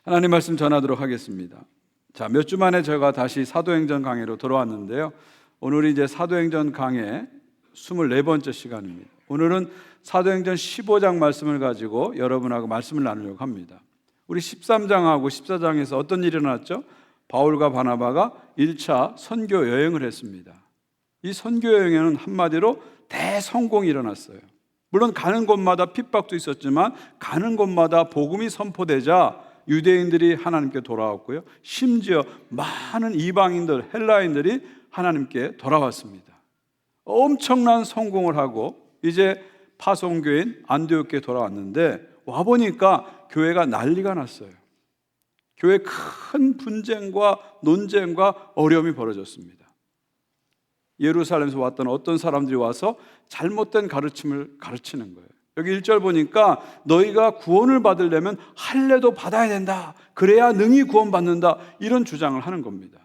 하나님 말씀 전하도록 하겠습니다. 자, 몇 주 만에 제가 다시 사도행전 강해로 돌아왔는데요. 오늘이 이제 사도행전 강해 24번째 시간입니다. 오늘은 사도행전 15장 말씀을 가지고 여러분하고 말씀을 나누려고 합니다. 우리 13장하고 14장에서 어떤 일이 일어났죠? 바울과 바나바가 1차 선교 여행을 했습니다. 이 선교 여행에는 한마디로 대성공이 일어났어요. 물론 가는 곳마다 핍박도 있었지만 가는 곳마다 복음이 선포되자 유대인들이 하나님께 돌아왔고요, 심지어 많은 이방인들, 헬라인들이 하나님께 돌아왔습니다. 엄청난 성공을 하고 이제 파송교인 안디옥에 돌아왔는데 와보니까 교회가 난리가 났어요. 교회에 큰 분쟁과 논쟁과 어려움이 벌어졌습니다. 예루살렘에서 왔던 어떤 사람들이 와서 잘못된 가르침을 가르치는 거예요. 여기 1절 보니까 너희가 구원을 받으려면 할례도 받아야 된다, 그래야 능히 구원받는다, 이런 주장을 하는 겁니다.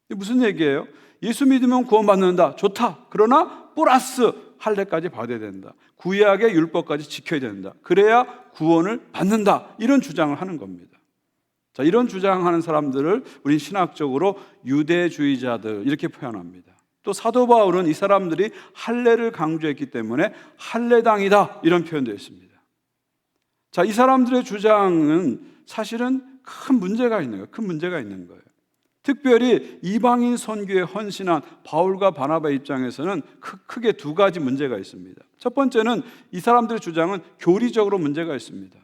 이게 무슨 얘기예요? 예수 믿으면 구원받는다, 좋다. 그러나 플러스 할례까지 받아야 된다, 구약의 율법까지 지켜야 된다, 그래야 구원을 받는다, 이런 주장을 하는 겁니다. 자, 이런 주장하는 사람들을 우리 신학적으로 유대주의자들 이렇게 표현합니다. 또 사도 바울은 이 사람들이 할례를 강조했기 때문에 할례당이다, 이런 표현되어 있습니다. 자, 이 사람들의 주장은 사실은 큰 문제가 있는 거예요. 특별히 이방인 선교에 헌신한 바울과 바나바 입장에서는 크게 두 가지 문제가 있습니다. 첫 번째는 이 사람들의 주장은 교리적으로 문제가 있습니다.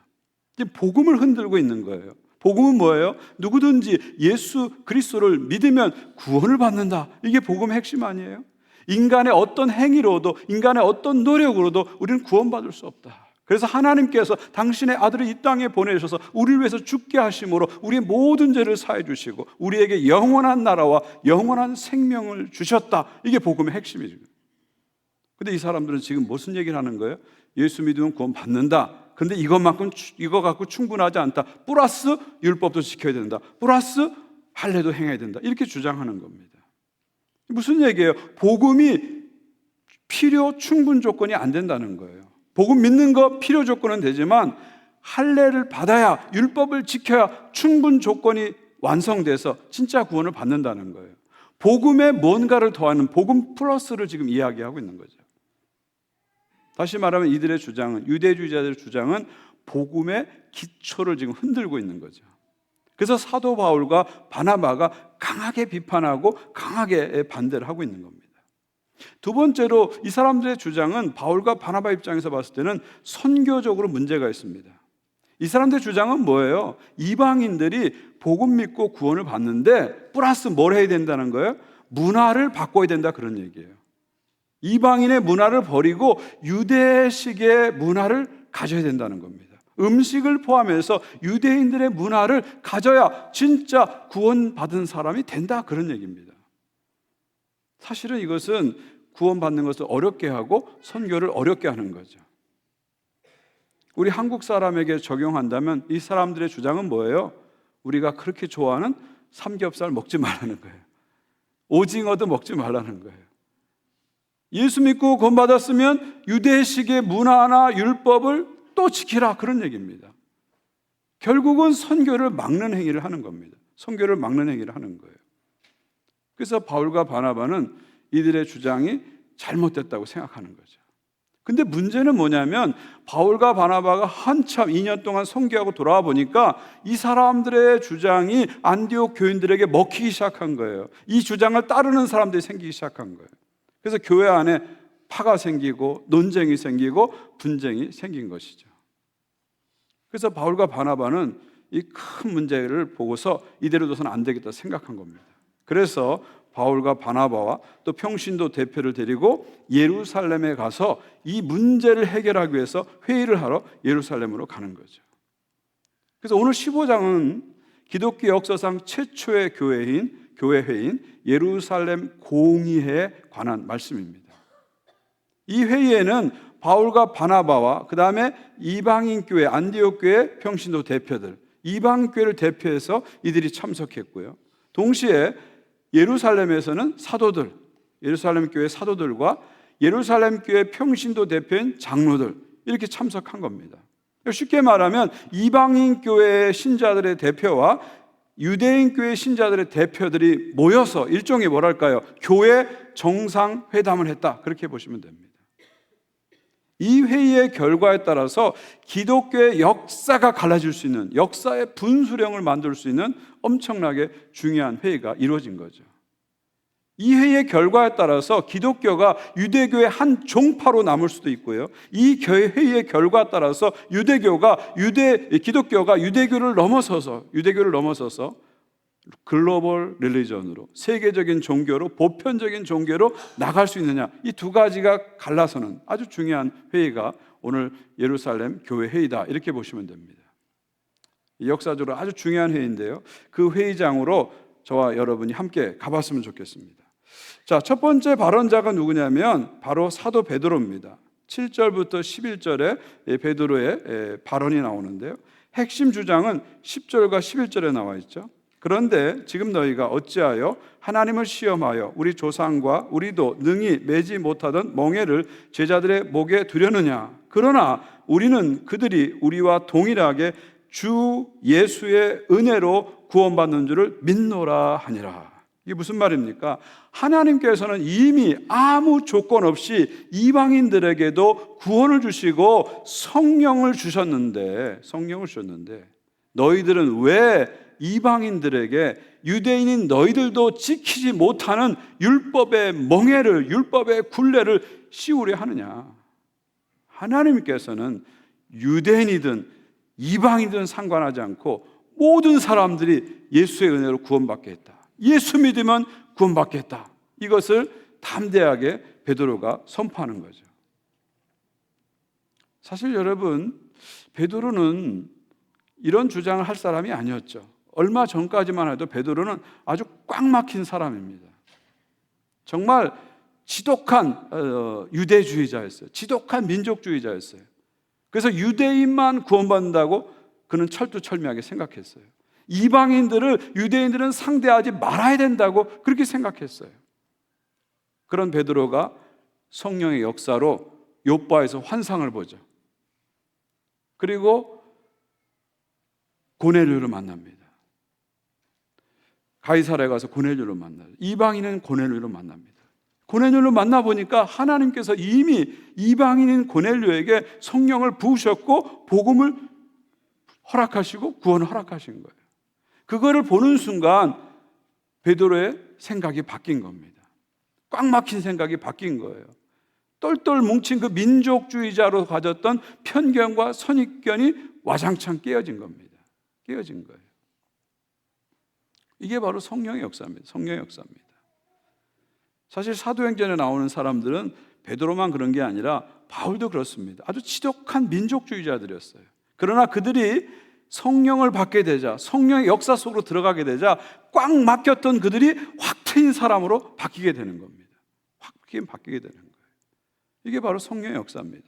복음을 흔들고 있는 거예요. 복음은 뭐예요? 누구든지 예수 그리스도를 믿으면 구원을 받는다. 이게 복음의 핵심 아니에요? 인간의 어떤 행위로도, 인간의 어떤 노력으로도 우리는 구원받을 수 없다. 그래서 하나님께서 당신의 아들을 이 땅에 보내셔서 우리를 위해서 죽게 하심으로 우리의 모든 죄를 사해 주시고 우리에게 영원한 나라와 영원한 생명을 주셨다. 이게 복음의 핵심이죠. 근데 이 사람들은 지금 무슨 얘기를 하는 거예요? 예수 믿으면 구원 받는다. 근데 이거 갖고 충분하지 않다. 플러스 율법도 지켜야 된다. 플러스 할례도 행해야 된다. 이렇게 주장하는 겁니다. 무슨 얘기예요? 복음이 필요 충분 조건이 안 된다는 거예요. 복음 믿는 거 필요 조건은 되지만 할례를 받아야, 율법을 지켜야 충분 조건이 완성돼서 진짜 구원을 받는다는 거예요. 복음에 뭔가를 더하는 복음 플러스를 지금 이야기하고 있는 거죠. 다시 말하면 이들의 주장은, 유대주의자들의 주장은 복음의 기초를 지금 흔들고 있는 거죠. 그래서 사도 바울과 바나바가 강하게 비판하고 강하게 반대를 하고 있는 겁니다. 두 번째로 이 사람들의 주장은 바울과 바나바 입장에서 봤을 때는 선교적으로 문제가 있습니다. 이 사람들의 주장은 뭐예요? 이방인들이 복음 믿고 구원을 받는데 플러스 뭘 해야 된다는 거예요? 문화를 바꿔야 된다, 그런 얘기예요. 이방인의 문화를 버리고 유대식의 문화를 가져야 된다는 겁니다. 음식을 포함해서 유대인들의 문화를 가져야 진짜 구원받은 사람이 된다, 그런 얘기입니다. 사실은 이것은 구원받는 것을 어렵게 하고 선교를 어렵게 하는 거죠. 우리 한국 사람에게 적용한다면 이 사람들의 주장은 뭐예요? 우리가 그렇게 좋아하는 삼겹살 먹지 말라는 거예요. 오징어도 먹지 말라는 거예요. 예수 믿고 구원받았으면 유대식의 문화나 율법을 또 지키라, 그런 얘기입니다. 결국은 선교를 막는 행위를 하는 겁니다. 선교를 막는 행위를 하는 거예요. 그래서 바울과 바나바는 이들의 주장이 잘못됐다고 생각하는 거죠. 근데 문제는 뭐냐면 바울과 바나바가 한참 2년 동안 선교하고 돌아와 보니까 이 사람들의 주장이 안디옥 교인들에게 먹히기 시작한 거예요. 이 주장을 따르는 사람들이 생기기 시작한 거예요. 그래서 교회 안에 파가 생기고 논쟁이 생기고 분쟁이 생긴 것이죠. 그래서 바울과 바나바는 이 큰 문제를 보고서 이대로 둬서는 안 되겠다 생각한 겁니다. 그래서 바울과 바나바와 또 평신도 대표를 데리고 예루살렘에 가서 이 문제를 해결하기 위해서 회의를 하러 예루살렘으로 가는 거죠. 그래서 오늘 15장은 기독교 역사상 최초의 교회 회의인 예루살렘 공의회에 관한 말씀입니다. 이 회의에는 바울과 바나바와 그 다음에 이방인 교회, 안디옥 교회 평신도 대표들, 이방 교회를 대표해서 이들이 참석했고요. 동시에 예루살렘에서는 사도들, 예루살렘 교회 사도들과 예루살렘 교회 평신도 대표인 장로들, 이렇게 참석한 겁니다. 쉽게 말하면 이방인 교회 신자들의 대표와 유대인 교회 신자들의 대표들이 모여서 일종의 뭐랄까요? 교회 정상회담을 했다. 그렇게 보시면 됩니다. 이 회의의 결과에 따라서 기독교의 역사가 갈라질 수 있는, 역사의 분수령을 만들 수 있는 엄청나게 중요한 회의가 이루어진 거죠. 이 회의의 결과에 따라서 기독교가 유대교의 한 종파로 남을 수도 있고요, 이 회의의 결과에 따라서 기독교가 유대교를 넘어서서 글로벌 릴리전으로, 세계적인 종교로, 보편적인 종교로 나갈 수 있느냐, 이 두 가지가 갈라서는 아주 중요한 회의가 오늘 예루살렘 교회 회의다, 이렇게 보시면 됩니다. 역사적으로 아주 중요한 회의인데요, 그 회의장으로 저와 여러분이 함께 가봤으면 좋겠습니다. 자, 첫 번째 발언자가 누구냐면 바로 사도 베드로입니다. 7절부터 11절에 베드로의 발언이 나오는데요, 핵심 주장은 10절과 11절에 나와 있죠. 그런데 지금 너희가 어찌하여 하나님을 시험하여 우리 조상과 우리도 능히 매지 못하던 멍에를 제자들의 목에 두려느냐. 그러나 우리는 그들이 우리와 동일하게 주 예수의 은혜로 구원받는 줄을 믿노라 하니라. 이게 무슨 말입니까? 하나님께서는 이미 아무 조건 없이 이방인들에게도 구원을 주시고 성령을 주셨는데 너희들은 왜 이방인들에게 유대인인 너희들도 지키지 못하는 율법의 멍에를, 율법의 굴레를 씌우려 하느냐? 하나님께서는 유대인이든 이방인이든 상관하지 않고 모든 사람들이 예수의 은혜로 구원받겠다, 예수 믿으면 구원받겠다, 이것을 담대하게 베드로가 선포하는 거죠. 사실 여러분, 베드로는 이런 주장을 할 사람이 아니었죠. 얼마 전까지만 해도 베드로는 아주 꽉 막힌 사람입니다. 정말 지독한 유대주의자였어요. 지독한 민족주의자였어요. 그래서 유대인만 구원받는다고 그는 철두철미하게 생각했어요. 유대인들은 상대하지 말아야 된다고 그렇게 생각했어요. 그런 베드로가 성령의 역사로 욥바에서 환상을 보죠. 그리고 고넬료를 만납니다. 가이사랴에 가서 고넬료를 만나요. 이방인은 고넬료를 만납니다. 고넬료를 만나보니까 하나님께서 이미 이방인인 고넬료에게 성령을 부으셨고 복음을 허락하시고 구원을 허락하신 거예요. 그거를 보는 순간 베드로의 생각이 바뀐 겁니다. 꽉 막힌 생각이 바뀐 거예요. 똘똘 뭉친 그 민족주의자로 가졌던 편견과 선입견이 와장창 깨어진 겁니다. 깨어진 거예요. 이게 바로 성령의 역사입니다. 성령의 역사입니다. 사실 사도행전에 나오는 사람들은 베드로만 그런 게 아니라 바울도 그렇습니다. 아주 지독한 민족주의자들이었어요. 그러나 그들이 성령을 받게 되자, 성령의 역사 속으로 들어가게 되자 꽉 막혔던 그들이 확 트인 사람으로 바뀌게 되는 겁니다. 확 바뀌게 되는 거예요. 이게 바로 성령의 역사입니다.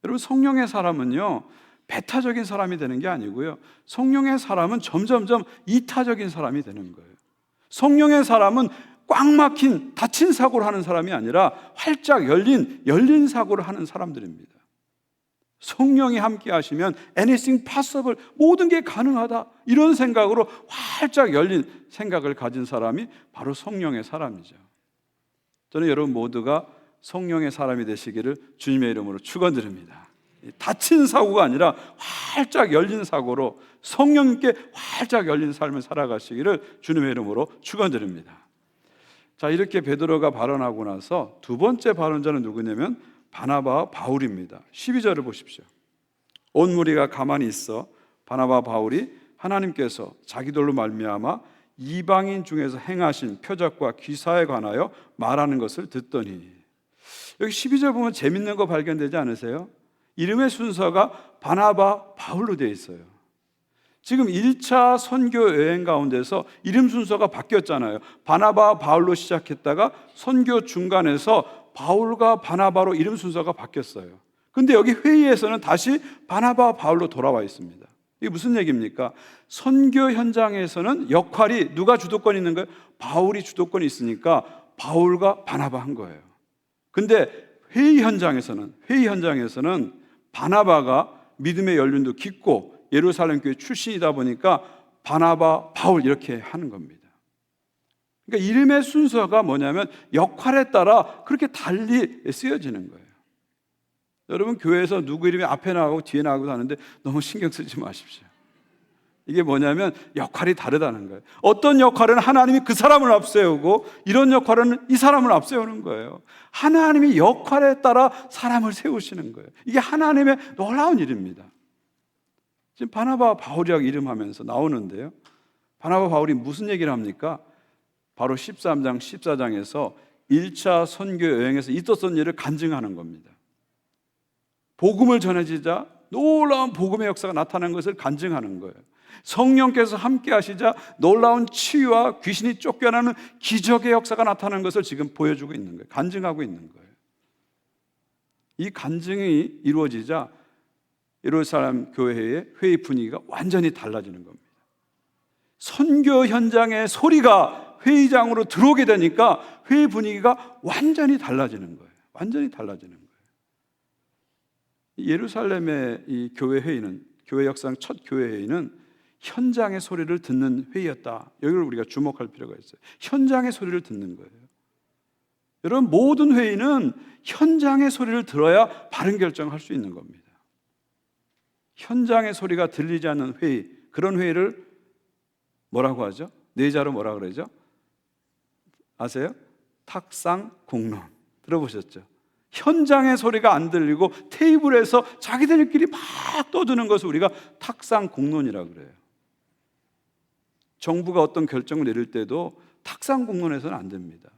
여러분, 성령의 사람은요, 배타적인 사람이 되는 게 아니고요, 성령의 사람은 점점점 이타적인 사람이 되는 거예요. 성령의 사람은 꽉 막힌 닫힌 사고를 하는 사람이 아니라 활짝 열린 사고를 하는 사람들입니다. 성령이 함께 하시면 anything possible, 모든 게 가능하다, 이런 생각으로 활짝 열린 생각을 가진 사람이 바로 성령의 사람이죠. 저는 여러분 모두가 성령의 사람이 되시기를 주님의 이름으로 축원드립니다. 닫힌 사고가 아니라 활짝 열린 사고로 성령님께 활짝 열린 삶을 살아가시기를 주님의 이름으로 축원드립니다. 자, 이렇게 베드로가 발언하고 나서 두 번째 발언자는 누구냐면 바나바와 바울입니다. 12절을 보십시오. 온 무리가 가만히 있어 바나바와 바울이 하나님께서 자기들로 말미암아 이방인 중에서 행하신 표적과 기사에 관하여 말하는 것을 듣더니, 여기 12절 보면 재밌는 거 발견되지 않으세요? 이름의 순서가 바나바, 바울로 되어 있어요. 지금 1차 선교 여행 가운데서 이름 순서가 바뀌었잖아요. 바나바, 바울로 시작했다가 선교 중간에서 바울과 바나바로 이름 순서가 바뀌었어요. 근데 여기 회의에서는 다시 바나바, 바울로 돌아와 있습니다. 이게 무슨 얘기입니까? 선교 현장에서는 역할이 누가 주도권이 있는 거예요? 바울이 주도권이 있으니까 바울과 바나바 한 거예요. 근데 회의 현장에서는 바나바가 믿음의 연륜도 깊고 예루살렘 교회 출신이다 보니까 바나바, 바울 이렇게 하는 겁니다. 그러니까 이름의 순서가 뭐냐면 역할에 따라 그렇게 달리 쓰여지는 거예요. 여러분, 교회에서 누구 이름이 앞에 나가고 뒤에 나가고 하는데 너무 신경 쓰지 마십시오. 이게 뭐냐면 역할이 다르다는 거예요. 어떤 역할은 하나님이 그 사람을 앞세우고 이런 역할은 이 사람을 앞세우는 거예요. 하나님이 역할에 따라 사람을 세우시는 거예요. 이게 하나님의 놀라운 일입니다. 지금 바나바, 바울이라고 이름하면서 나오는데요, 바나바, 바울이 무슨 얘기를 합니까? 바로 13장, 14장에서 1차 선교 여행에서 있었던 일을 간증하는 겁니다. 복음을 전해지자 놀라운 복음의 역사가 나타나는 것을 간증하는 거예요. 성령께서 함께 하시자 놀라운 치유와 귀신이 쫓겨나는 기적의 역사가 나타나는 것을 지금 보여주고 있는 거예요. 간증하고 있는 거예요. 이 간증이 이루어지자 예루살렘 교회의 회의 분위기가 완전히 달라지는 겁니다. 선교 현장의 소리가 회의장으로 들어오게 되니까 회의 분위기가 완전히 달라지는 거예요. 완전히 달라지는 거예요. 예루살렘의 이 교회 회의는, 교회 역사상 첫 교회 회의는 현장의 소리를 듣는 회의였다. 여기를 우리가 주목할 필요가 있어요. 현장의 소리를 듣는 거예요. 여러분, 모든 회의는 현장의 소리를 들어야 바른 결정을 할 수 있는 겁니다. 현장의 소리가 들리지 않는 회의, 그런 회의를 뭐라고 하죠? 내자로 뭐라 그러죠? 아세요? 탁상공론. 들어보셨죠? 현장의 소리가 안 들리고 테이블에서 자기들끼리 막 떠드는 것을 우리가 탁상공론이라고 그래요. 정부가 어떤 결정을 내릴 때도 탁상공론에서는 안 됩니다.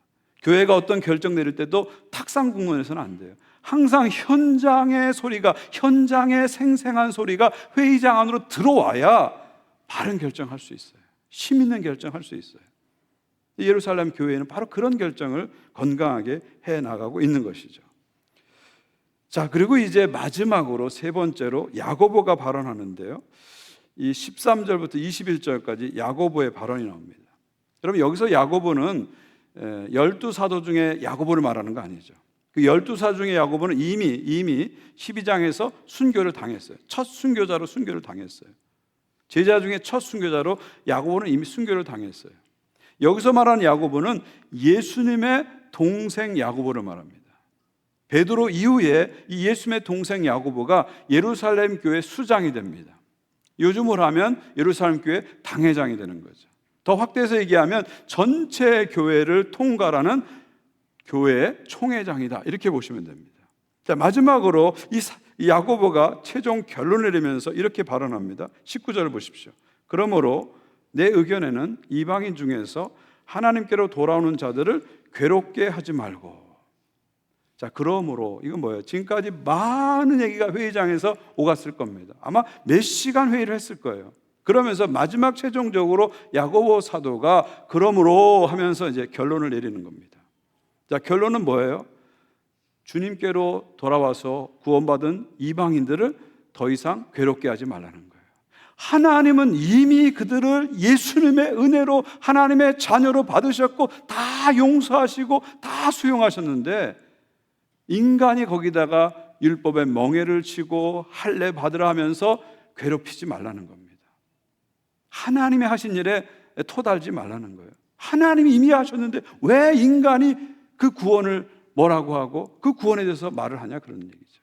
교회가 어떤 결정 내릴 때도 탁상공론에서는 안 돼요. 항상 현장의 소리가, 현장의 생생한 소리가 회의장 안으로 들어와야 바른 결정할 수 있어요. 힘 있는 결정할 수 있어요. 예루살렘 교회는 바로 그런 결정을 건강하게 해나가고 있는 것이죠. 자, 그리고 이제 마지막으로 세 번째로 야고보가 발언하는데요, 이 13절부터 21절까지 야고보의 발언이 나옵니다. 여러분, 여기서 야고보는 12사도 중에 야고보를 말하는 거 아니죠. 그 12사 중에 야고보는 이미 12장에서 순교를 당했어요. 첫 순교자로 순교를 당했어요. 제자 중에 첫 순교자로 야고보는 이미 순교를 당했어요. 여기서 말하는 야고보는 예수님의 동생 야고보를 말합니다. 베드로 이후에 이 예수님의 동생 야고보가 예루살렘 교회 수장이 됩니다. 요즘으로 하면 예루살렘 교회 당회장이 되는 거죠. 더 확대해서 얘기하면 전체 교회를 통괄하는 교회의 총회장이다, 이렇게 보시면 됩니다. 자, 마지막으로 이 야고보가 최종 결론을 내리면서 이렇게 발언합니다. 19절을 보십시오. 그러므로 내 의견에는 이방인 중에서 하나님께로 돌아오는 자들을 괴롭게 하지 말고. 자, 그러므로 이건 뭐예요? 지금까지 많은 얘기가 회의장에서 오갔을 겁니다. 아마 몇 시간 회의를 했을 거예요. 그러면서 마지막 최종적으로 야고보 사도가 그러므로 하면서 이제 결론을 내리는 겁니다. 자, 결론은 뭐예요? 주님께로 돌아와서 구원받은 이방인들을 더 이상 괴롭게 하지 말라는 거예요. 하나님은 이미 그들을 예수님의 은혜로 하나님의 자녀로 받으셨고 다 용서하시고 다 수용하셨는데, 인간이 거기다가 율법의 멍에를 치고 할례 받으라 하면서 괴롭히지 말라는 겁니다. 하나님이 하신 일에 토달지 말라는 거예요. 하나님이 이미 하셨는데 왜 인간이 그 구원을 뭐라고 하고 그 구원에 대해서 말을 하냐, 그런 얘기죠.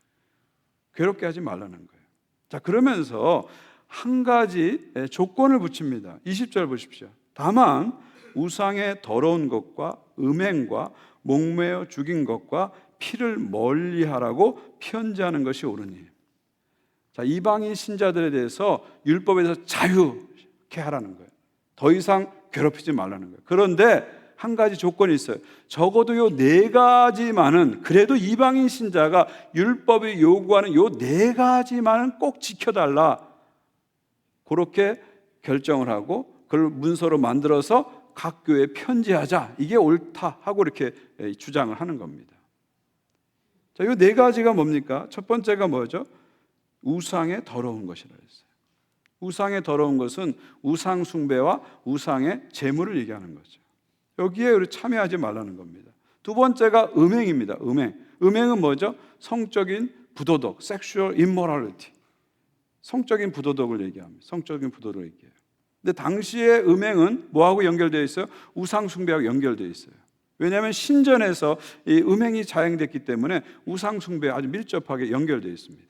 괴롭게 하지 말라는 거예요. 자, 그러면서 한 가지 조건을 붙입니다. 20절 보십시오. 다만 우상의 더러운 것과 음행과 목매어 죽인 것과 피를 멀리하라고 편지하는 것이 옳으니. 자, 이방인 신자들에 대해서 율법에서 자유케 하라는 거예요. 더 이상 괴롭히지 말라는 거예요. 그런데 한 가지 조건이 있어요. 적어도 요 네 가지만은, 그래도 이방인 신자가 율법이 요구하는 요 네 가지만은 꼭 지켜달라, 그렇게 결정을 하고 그걸 문서로 만들어서 각 교회에 편지하자, 이게 옳다 하고 이렇게 주장을 하는 겁니다. 자, 이 네 가지가 뭡니까? 첫 번째가 뭐죠? 우상의 더러운 것이라 했어요. 우상의 더러운 것은 우상 숭배와 우상의 제물을 얘기하는 거죠. 여기에 우리 참여하지 말라는 겁니다. 두 번째가 음행입니다. 음행은 뭐죠? 성적인 부도덕, 섹슈얼 인모랄리티. 성적인 부도덕을 얘기합니다. 성적인 부도덕을 얘기해요. 근데 당시의 음행은 뭐하고 연결되어 있어요? 우상 숭배하고 연결되어 있어요. 왜냐하면 신전에서 이 음행이 자행됐기 때문에 우상 숭배에 아주 밀접하게 연결되어 있습니다.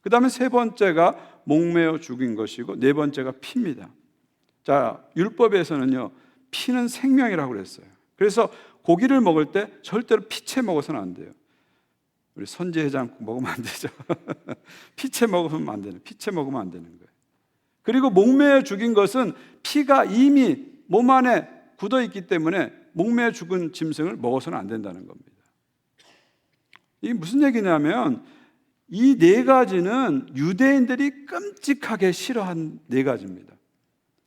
그 다음에 세 번째가 목매어 죽인 것이고, 네 번째가 피입니다. 자, 율법에서는요, 피는 생명이라고 그랬어요. 그래서 고기를 먹을 때 절대로 피채 먹어서는 안 돼요. 우리 선지해장국 먹으면 안 되죠. 피채 먹으면 안 되는, 피채 먹으면 안 되는 거예요. 그리고 목매어 죽인 것은 피가 이미 몸 안에 굳어 있기 때문에 목매어 죽은 짐승을 먹어서는 안 된다는 겁니다. 이게 무슨 얘기냐면 이 네 가지는 유대인들이 끔찍하게 싫어한 네 가지입니다.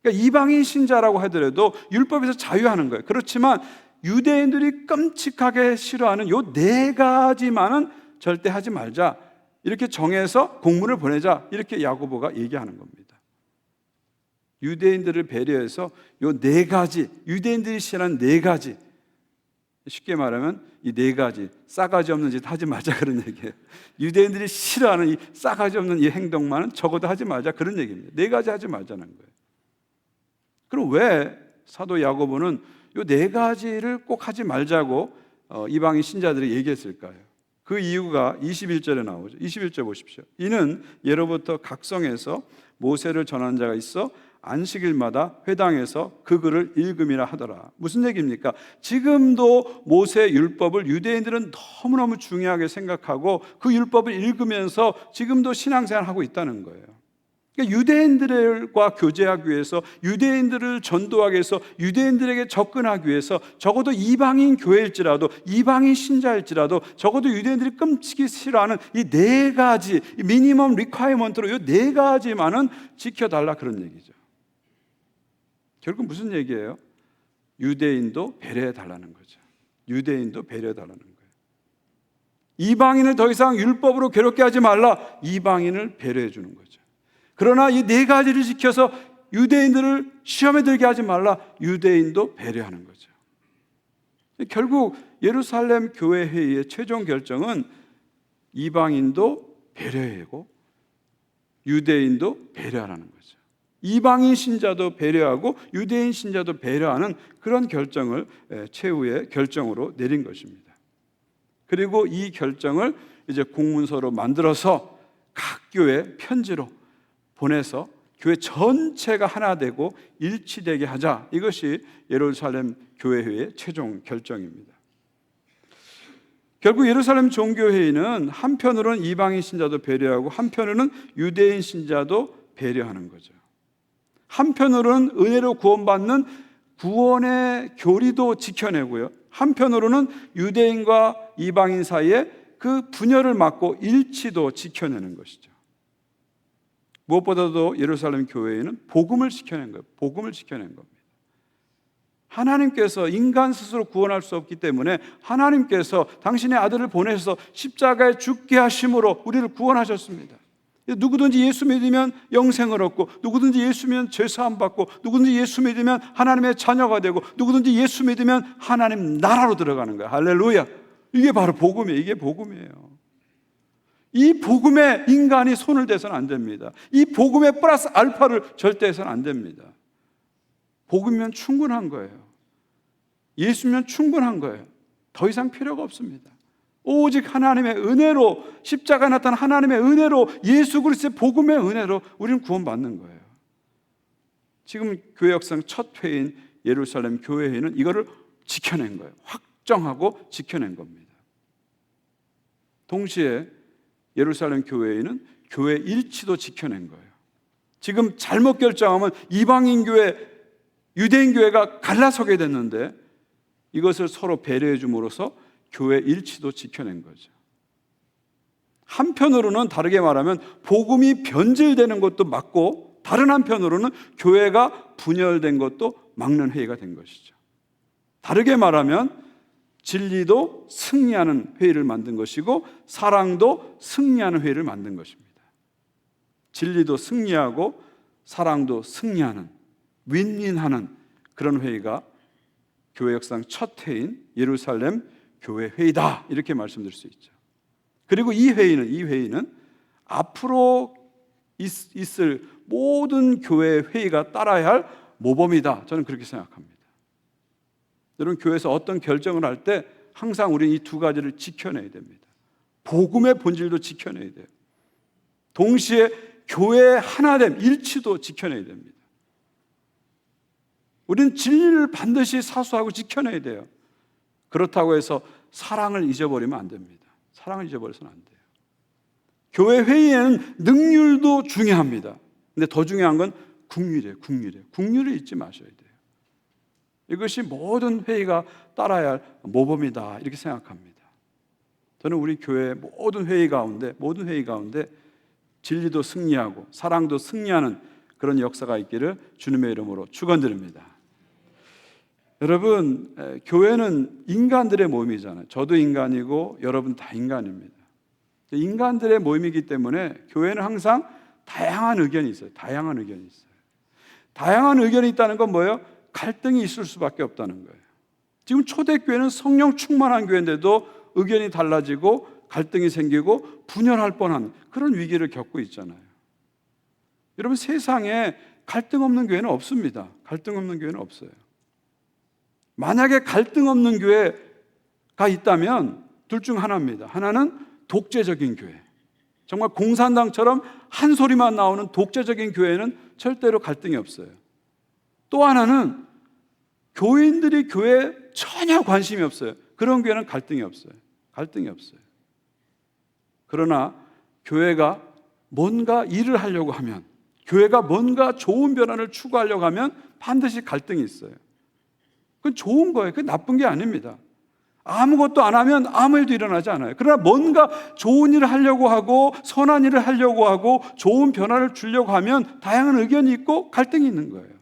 그러니까 이방인 신자라고 하더라도 율법에서 자유하는 거예요. 그렇지만 유대인들이 끔찍하게 싫어하는 요 네 가지만은 절대 하지 말자, 이렇게 정해서 공문을 보내자, 이렇게 야고보가 얘기하는 겁니다. 유대인들을 배려해서 요 네 가지, 유대인들이 싫어하는 네 가지, 쉽게 말하면 이 네 가지 싸가지 없는 짓 하지 말자, 그런 얘기예요. 유대인들이 싫어하는 이 싸가지 없는 이 행동만은 적어도 하지 말자, 그런 얘기입니다. 네 가지 하지 말자는 거예요. 그럼 왜 사도 야고보는 이 네 가지를 꼭 하지 말자고 이방인 신자들이 얘기했을까요? 그 이유가 21절에 나오죠. 21절 보십시오. 이는 예로부터 각성에서 모세를 전한 자가 있어 안식일마다 회당에서 그 글을 읽음이라 하더라. 무슨 얘기입니까? 지금도 모세 율법을 유대인들은 너무너무 중요하게 생각하고 그 율법을 읽으면서 지금도 신앙생활을 하고 있다는 거예요. 그러니까 유대인들과 교제하기 위해서, 유대인들을 전도하기 위해서, 유대인들에게 접근하기 위해서 적어도 이방인 교회일지라도, 이방인 신자일지라도 적어도 유대인들이 끔찍이 싫어하는 이 네 가지, 미니멈 리콰이먼트로 이 네 가지만은 지켜달라, 그런 얘기죠. 결국 무슨 얘기예요? 유대인도 배려해달라는 거죠. 유대인도 배려해달라는 거예요. 이방인을 더 이상 율법으로 괴롭게 하지 말라, 이방인을 배려해 주는 거죠. 그러나 이 네 가지를 지켜서 유대인들을 시험에 들게 하지 말라, 유대인도 배려하는 거죠. 결국 예루살렘 교회 회의의 최종 결정은 이방인도 배려하고 유대인도 배려하라는 거죠. 이방인 신자도 배려하고 유대인 신자도 배려하는 그런 결정을 최후의 결정으로 내린 것입니다. 그리고 이 결정을 이제 공문서로 만들어서 각 교회 편지로 보내서 교회 전체가 하나 되고 일치되게 하자, 이것이 예루살렘 교회회의 최종 결정입니다. 결국 예루살렘 종교회의는 한편으로는 이방인 신자도 배려하고 한편으로는 유대인 신자도 배려하는 거죠. 한편으로는 은혜로 구원받는 구원의 교리도 지켜내고요, 한편으로는 유대인과 이방인 사이에 그 분열을 막고 일치도 지켜내는 것이죠. 무엇보다도 예루살렘 교회에는 복음을 지켜낸 거예요. 복음을 지켜낸 겁니다. 하나님께서 인간 스스로 구원할 수 없기 때문에 하나님께서 당신의 아들을 보내셔서 십자가에 죽게 하심으로 우리를 구원하셨습니다. 누구든지 예수 믿으면 영생을 얻고, 누구든지 예수 믿으면 죄 사함 받고, 누구든지 예수 믿으면 하나님의 자녀가 되고, 누구든지 예수 믿으면 하나님 나라로 들어가는 거예요. 할렐루야. 이게 바로 복음이에요. 이게 복음이에요. 이 복음에 인간이 손을 대서는 안 됩니다. 이 복음에 플러스 알파를 절대 해서는 안 됩니다. 복음이면 충분한 거예요. 예수면 충분한 거예요. 더 이상 필요가 없습니다. 오직 하나님의 은혜로, 십자가에 나타난 하나님의 은혜로, 예수 그리스도의 복음의 은혜로 우리는 구원받는 거예요. 지금 교회 역사 첫 회인 예루살렘 교회 회의는 이거를 지켜낸 거예요. 확정하고 지켜낸 겁니다. 동시에 예루살렘 교회에는 교회 일치도 지켜낸 거예요. 지금 잘못 결정하면 이방인 교회, 유대인 교회가 갈라서게 됐는데 이것을 서로 배려해 줌으로써 교회 일치도 지켜낸 거죠. 한편으로는 다르게 말하면 복음이 변질되는 것도 막고, 다른 한편으로는 교회가 분열된 것도 막는 회의가 된 것이죠. 다르게 말하면 진리도 승리하는 회의를 만든 것이고 사랑도 승리하는 회의를 만든 것입니다. 진리도 승리하고 사랑도 승리하는, 윈윈하는 그런 회의가 교회 역사상 첫 회의인 예루살렘 교회 회의다, 이렇게 말씀드릴 수 있죠. 그리고 이 회의는 앞으로 있을 모든 교회 회의가 따라야 할 모범이다. 저는 그렇게 생각합니다. 여러분, 교회에서 어떤 결정을 할 때 항상 우리는 이 두 가지를 지켜내야 됩니다. 복음의 본질도 지켜내야 돼요. 동시에 교회의 하나됨, 일치도 지켜내야 됩니다. 우리는 진리를 반드시 사수하고 지켜내야 돼요. 그렇다고 해서 사랑을 잊어버리면 안 됩니다. 사랑을 잊어버려서는 안 돼요. 교회 회의에는 능률도 중요합니다. 근데 더 중요한 건 국률이에요. 국률을 잊지 마셔야 돼요. 이것이 모든 회의가 따라야 할 모범이다, 이렇게 생각합니다. 저는 우리 교회 모든 회의 가운데 진리도 승리하고 사랑도 승리하는 그런 역사가 있기를 주님의 이름으로 축원드립니다. 여러분, 교회는 인간들의 모임이잖아요. 저도 인간이고 여러분 다 인간입니다. 인간들의 모임이기 때문에 교회는 항상 다양한 의견이 있어요. 다양한 의견이 있다는 건 뭐예요? 갈등이 있을 수밖에 없다는 거예요. 지금 초대교회는 성령 충만한 교회인데도 의견이 달라지고 갈등이 생기고 분열할 뻔한 그런 위기를 겪고 있잖아요. 여러분, 세상에 갈등 없는 교회는 없습니다. 갈등 없는 교회는 없어요. 만약에 갈등 없는 교회가 있다면 둘 중 하나입니다. 하나는 독재적인 교회. 정말 공산당처럼 한 소리만 나오는 독재적인 교회는 절대로 갈등이 없어요. 또 하나는 교인들이 교회에 전혀 관심이 없어요. 그런 교회는 갈등이 없어요. 그러나 교회가 뭔가 일을 하려고 하면, 교회가 뭔가 좋은 변화를 추구하려고 하면 반드시 갈등이 있어요. 그건 좋은 거예요. 그건 나쁜 게 아닙니다. 아무것도 안 하면 아무 일도 일어나지 않아요. 그러나 뭔가 좋은 일을 하려고 하고 선한 일을 하려고 하고 좋은 변화를 주려고 하면 다양한 의견이 있고 갈등이 있는 거예요.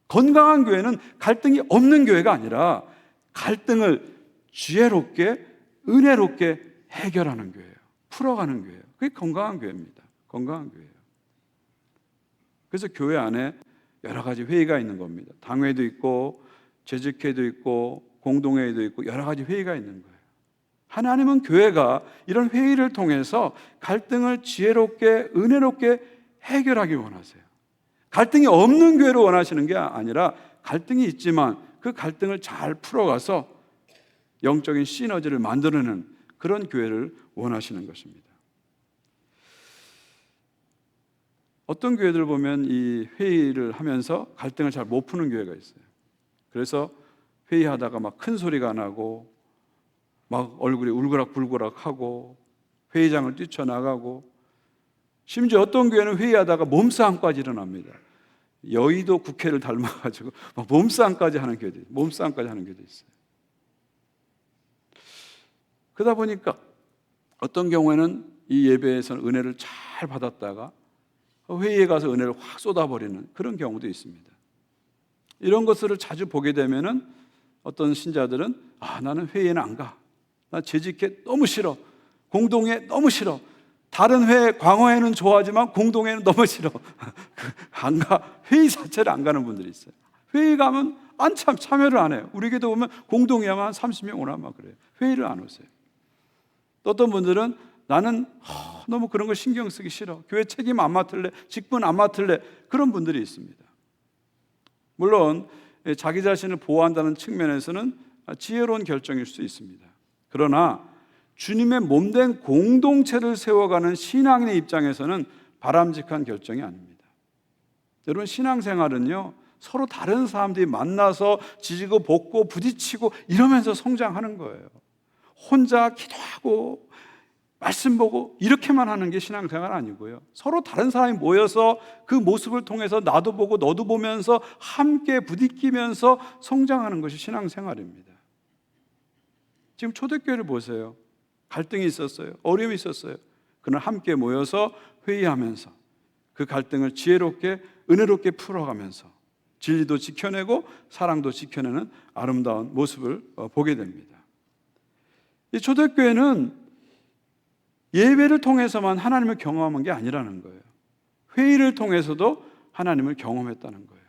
건강한 교회는 갈등이 없는 교회가 아니라 갈등을 지혜롭게 은혜롭게 해결하는 교회예요. 풀어가는 교회예요. 그게 건강한 교회입니다. 건강한 교회예요. 그래서 교회 안에 여러 가지 회의가 있는 겁니다. 당회도 있고 재직회도 있고 공동회의도 있고 여러 가지 회의가 있는 거예요. 하나님은 교회가 이런 회의를 통해서 갈등을 지혜롭게 은혜롭게 해결하기 원하세요. 갈등이 없는 교회를 원하시는 게 아니라 갈등이 있지만 그 갈등을 잘 풀어가서 영적인 시너지를 만들어내는 그런 교회를 원하시는 것입니다. 어떤 교회들 보면 이 회의를 하면서 갈등을 잘 못 푸는 교회가 있어요. 그래서 회의하다가 막 큰 소리가 나고 막 얼굴이 울그락불그락하고 회의장을 뛰쳐나가고, 심지어 어떤 교회는 회의하다가 몸싸움까지 일어납니다. 여의도 국회를 닮아가지고 막 몸싸움까지 하는 교회도 있어요. 그러다 보니까 어떤 경우에는 이 예배에서는 은혜를 잘 받았다가 회의에 가서 은혜를 확 쏟아버리는 그런 경우도 있습니다. 이런 것을 자주 보게 되면은 어떤 신자들은 나는 회의에는 안 가. 나 재직회 너무 싫어. 공동회 너무 싫어. 다른 회, 광화회는 좋아하지만 공동회는 너무 싫어. 안 가. 회의 자체를 안 가는 분들이 있어요. 회의 가면 참여를 안 해요. 우리 교회도 보면 공동회만 30명 오나 막 그래요. 회의를 안 오세요. 또 어떤 분들은 나는 너무 그런 거 신경 쓰기 싫어. 교회 책임 안 맡을래. 직분 안 맡을래. 그런 분들이 있습니다. 물론 자기 자신을 보호한다는 측면에서는 지혜로운 결정일 수 있습니다. 그러나 주님의 몸된 공동체를 세워가는 신앙인의 입장에서는 바람직한 결정이 아닙니다. 여러분, 신앙생활은요, 서로 다른 사람들이 만나서 지지고 볶고 부딪히고 이러면서 성장하는 거예요. 혼자 기도하고 말씀 보고 이렇게만 하는 게 신앙생활 아니고요. 서로 다른 사람이 모여서 그 모습을 통해서 나도 보고 너도 보면서 함께 부딪히면서 성장하는 것이 신앙생활입니다. 지금 초대교회를 보세요. 갈등이 있었어요. 어려움이 있었어요. 그러나 함께 모여서 회의하면서 그 갈등을 지혜롭게 은혜롭게 풀어가면서 진리도 지켜내고 사랑도 지켜내는 아름다운 모습을 보게 됩니다. 이 초대교회는 예배를 통해서만 하나님을 경험한 게 아니라는 거예요. 회의를 통해서도 하나님을 경험했다는 거예요.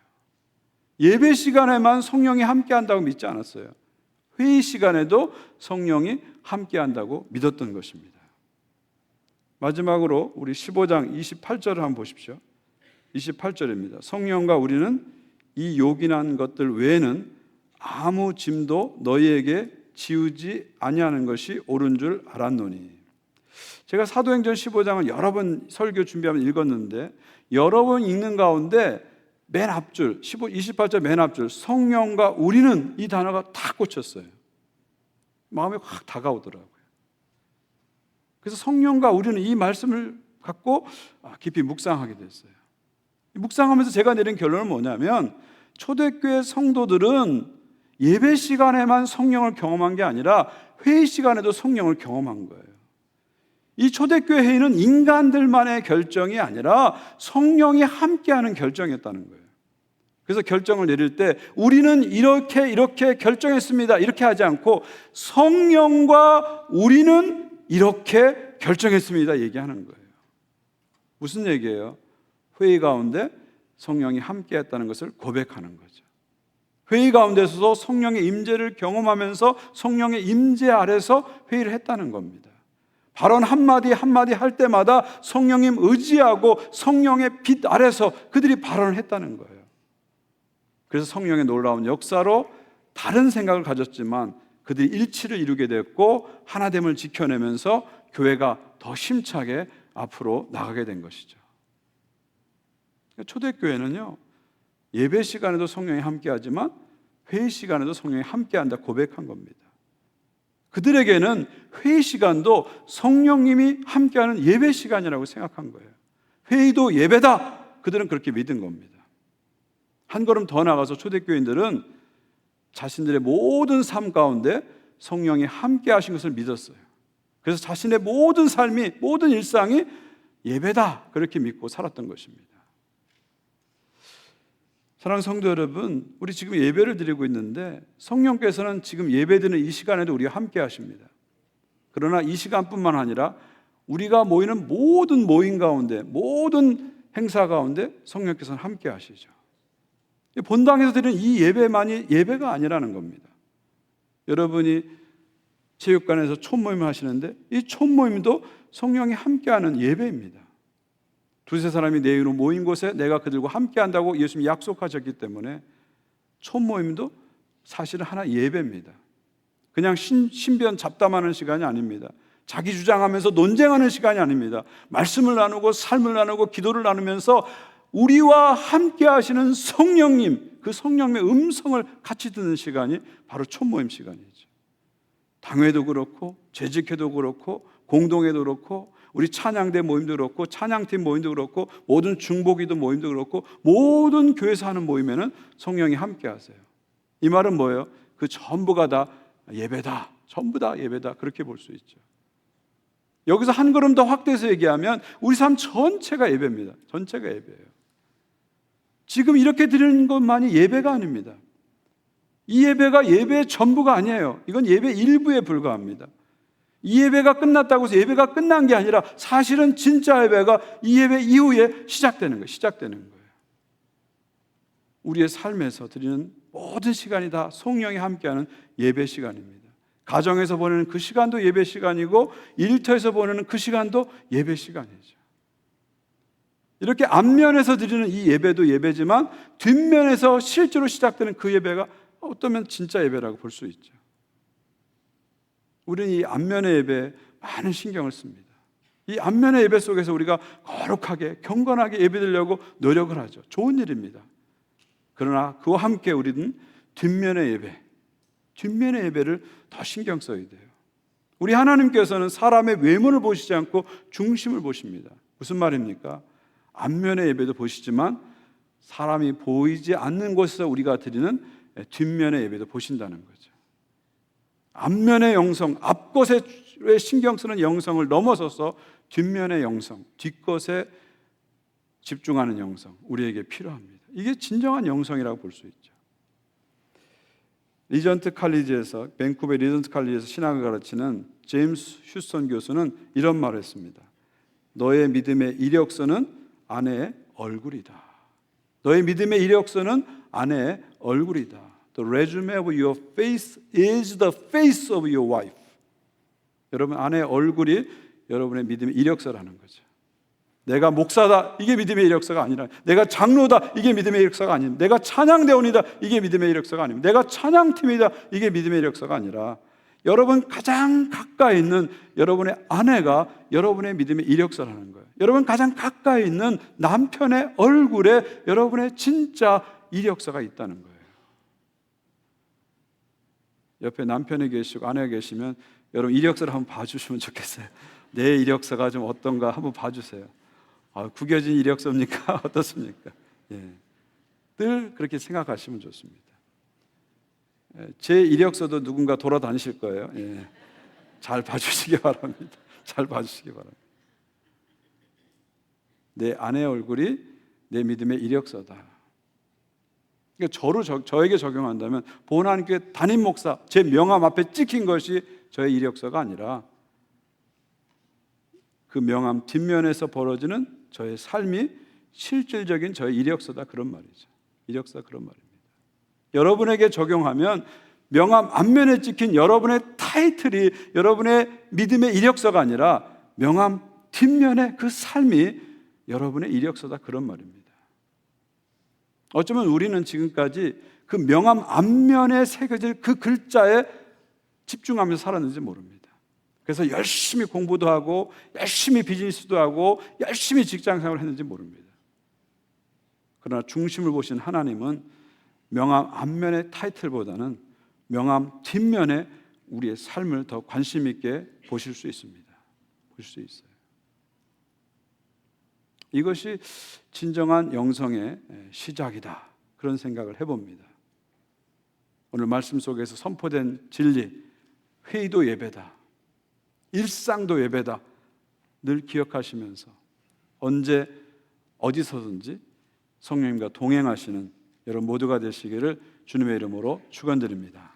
예배 시간에만 성령이 함께한다고 믿지 않았어요. 회의 시간에도 성령이 함께한다고 믿었던 것입니다. 마지막으로 우리 15장 28절을 한번 보십시오. 28절입니다. 성령과 우리는 이 요긴한 것들 외에는 아무 짐도 너희에게 지우지 아니하는 것이 옳은 줄 알았노니. 제가 사도행전 15장을 여러 번 설교 준비하면서 읽었는데 여러 번 읽는 가운데 맨 앞줄 28절 맨 앞줄 성령과 우리는 이 단어가 다 꽂혔어요. 마음에 확 다가오더라고요. 그래서 성령과 우리는 이 말씀을 갖고 깊이 묵상하게 됐어요. 묵상하면서 제가 내린 결론은 뭐냐면 초대교회 성도들은 예배 시간에만 성령을 경험한 게 아니라 회의 시간에도 성령을 경험한 거예요. 이 초대교회 회의는 인간들만의 결정이 아니라 성령이 함께하는 결정이었다는 거예요. 그래서 결정을 내릴 때 우리는 이렇게 결정했습니다, 이렇게 하지 않고 성령과 우리는 이렇게 결정했습니다 얘기하는 거예요. 무슨 얘기예요? 회의 가운데 성령이 함께했다는 것을 고백하는 거죠. 회의 가운데서도 성령의 임재를 경험하면서 성령의 임재 아래서 회의를 했다는 겁니다. 발언 한마디 한마디 할 때마다 성령님 의지하고 성령의 빛 아래서 그들이 발언을 했다는 거예요. 그래서 성령의 놀라운 역사로 다른 생각을 가졌지만 그들이 일치를 이루게 됐고 하나됨을 지켜내면서 교회가 더 힘차게 앞으로 나가게 된 것이죠. 초대교회는요, 예배 시간에도 성령이 함께하지만 회의 시간에도 성령이 함께한다 고백한 겁니다. 그들에게는 회의 시간도 성령님이 함께하는 예배 시간이라고 생각한 거예요. 회의도 예배다, 그들은 그렇게 믿은 겁니다. 한 걸음 더 나가서 초대교인들은 자신들의 모든 삶 가운데 성령이 함께 하신 것을 믿었어요. 그래서 자신의 모든 삶이, 모든 일상이 예배다, 그렇게 믿고 살았던 것입니다. 사랑하는 성도 여러분, 우리 지금 예배를 드리고 있는데 성령께서는 지금 예배드리는 이 시간에도 우리와 함께 하십니다. 그러나 이 시간뿐만 아니라 우리가 모이는 모든 모임 가운데, 모든 행사 가운데 성령께서는 함께 하시죠. 본당에서 드리는 이 예배만이 예배가 아니라는 겁니다. 여러분이 체육관에서 촌모임을 하시는데 이 촌모임도 성령이 함께하는 예배입니다. 두세 사람이 내 이름으로 모인 곳에 내가 그들과 함께한다고 예수님이 약속하셨기 때문에 촌모임도 사실은 하나 예배입니다. 그냥 신변 잡담하는 시간이 아닙니다. 자기 주장하면서 논쟁하는 시간이 아닙니다. 말씀을 나누고 삶을 나누고 기도를 나누면서 우리와 함께 하시는 성령님, 그 성령의 음성을 같이 듣는 시간이 바로 촌모임 시간이죠. 당회도 그렇고 재직회도 그렇고 공동회도 그렇고 우리 찬양대 모임도 그렇고 찬양팀 모임도 그렇고 모든 중보기도 모임도 그렇고 모든 교회에서 하는 모임에는 성령이 함께 하세요. 이 말은 뭐예요? 그 전부가 다 예배다, 전부 다 예배다, 그렇게 볼 수 있죠. 여기서 한 걸음 더 확대해서 얘기하면 우리 삶 전체가 예배입니다. 전체가 예배예요. 지금 이렇게 드리는 것만이 예배가 아닙니다. 이 예배가 예배의 전부가 아니에요. 이건 예배 일부에 불과합니다. 이 예배가 끝났다고 해서 예배가 끝난 게 아니라 사실은 진짜 예배가 이 예배 이후에 시작되는 거예요. 우리의 삶에서 드리는 모든 시간이 다 성령이 함께하는 예배 시간입니다. 가정에서 보내는 그 시간도 예배 시간이고 일터에서 보내는 그 시간도 예배 시간이죠. 이렇게 앞면에서 드리는 이 예배도 예배지만 뒷면에서 실제로 시작되는 그 예배가 어쩌면 진짜 예배라고 볼 수 있죠. 우리는 이 앞면의 예배에 많은 신경을 씁니다. 이 앞면의 예배 속에서 우리가 거룩하게 경건하게 예배드리려고 노력을 하죠. 좋은 일입니다. 그러나 그와 함께 우리는 뒷면의 예배를 더 신경 써야 돼요. 우리 하나님께서는 사람의 외모를 보시지 않고 중심을 보십니다. 무슨 말입니까? 앞면의 예배도 보시지만 사람이 보이지 않는 곳에서 우리가 드리는 뒷면의 예배도 보신다는 거죠. 앞면의 영성, 앞것에 신경 쓰는 영성을 넘어서서 뒷면의 영성, 뒷것에 집중하는 영성, 우리에게 필요합니다. 이게 진정한 영성이라고 볼 수 있죠. 리전트 칼리지에서, 밴쿠버 리전트 칼리지에서 신학을 가르치는 제임스 휴스턴 교수는 이런 말을 했습니다. 너의 믿음의 이력서는 아내의 얼굴이다. 너의 믿음의 이력서는 아내의 얼굴이다. The resume of your faith is the face of your wife. 여러분, 아내의 얼굴이 여러분의 믿음의 이력서라는 거죠. 내가 목사다, 이게 믿음의 이력서가 아니라, 내가 장로다, 이게 믿음의 이력서가 아닙니다. 내가 찬양대원이다, 이게 믿음의 이력서가 아닙니다. 내가 찬양팀이다, 이게 믿음의 이력서가 아니라, 여러분 가장 가까이 있는 여러분의 아내가 여러분의 믿음의 이력서라는 거예요. 여러분 가장 가까이 있는 남편의 얼굴에 여러분의 진짜 이력서가 있다는 거예요. 옆에 남편이 계시고 아내가 계시면 여러분 이력서를 한번 봐주시면 좋겠어요. 내 이력서가 좀 어떤가 한번 봐주세요. 구겨진 이력서입니까? 어떻습니까? 예. 늘 그렇게 생각하시면 좋습니다. 제 이력서도 누군가 돌아다니실 거예요. 예. 잘 봐주시기 바랍니다. 잘 봐주시기 바랍니다. 내 아내의 얼굴이 내 믿음의 이력서다. 그러니까 저에게 적용한다면 보은하나님교회 담임 목사, 제 명함 앞에 찍힌 것이 저의 이력서가 아니라 그 명함 뒷면에서 벌어지는 저의 삶이 실질적인 저의 이력서다, 그런 말이죠. 이력서, 그런 말입니다. 여러분에게 적용하면 명함 앞면에 찍힌 여러분의 타이틀이 여러분의 믿음의 이력서가 아니라 명함 뒷면에 그 삶이 여러분의 이력서다, 그런 말입니다. 어쩌면 우리는 지금까지 그 명함 앞면에 새겨질 그 글자에 집중하면서 살았는지 모릅니다. 그래서 열심히 공부도 하고 열심히 비즈니스도 하고 열심히 직장생활을 했는지 모릅니다. 그러나 중심을 보신 하나님은 명함 앞면의 타이틀보다는 명함 뒷면에 우리의 삶을 더 관심 있게 보실 수 있습니다. 보실 수 있어요. 이것이 진정한 영성의 시작이다, 그런 생각을 해봅니다. 오늘 말씀 속에서 선포된 진리, 회의도 예배다, 일상도 예배다, 늘 기억하시면서 언제 어디서든지 성령님과 동행하시는 여러분 모두가 되시기를 주님의 이름으로 축원드립니다.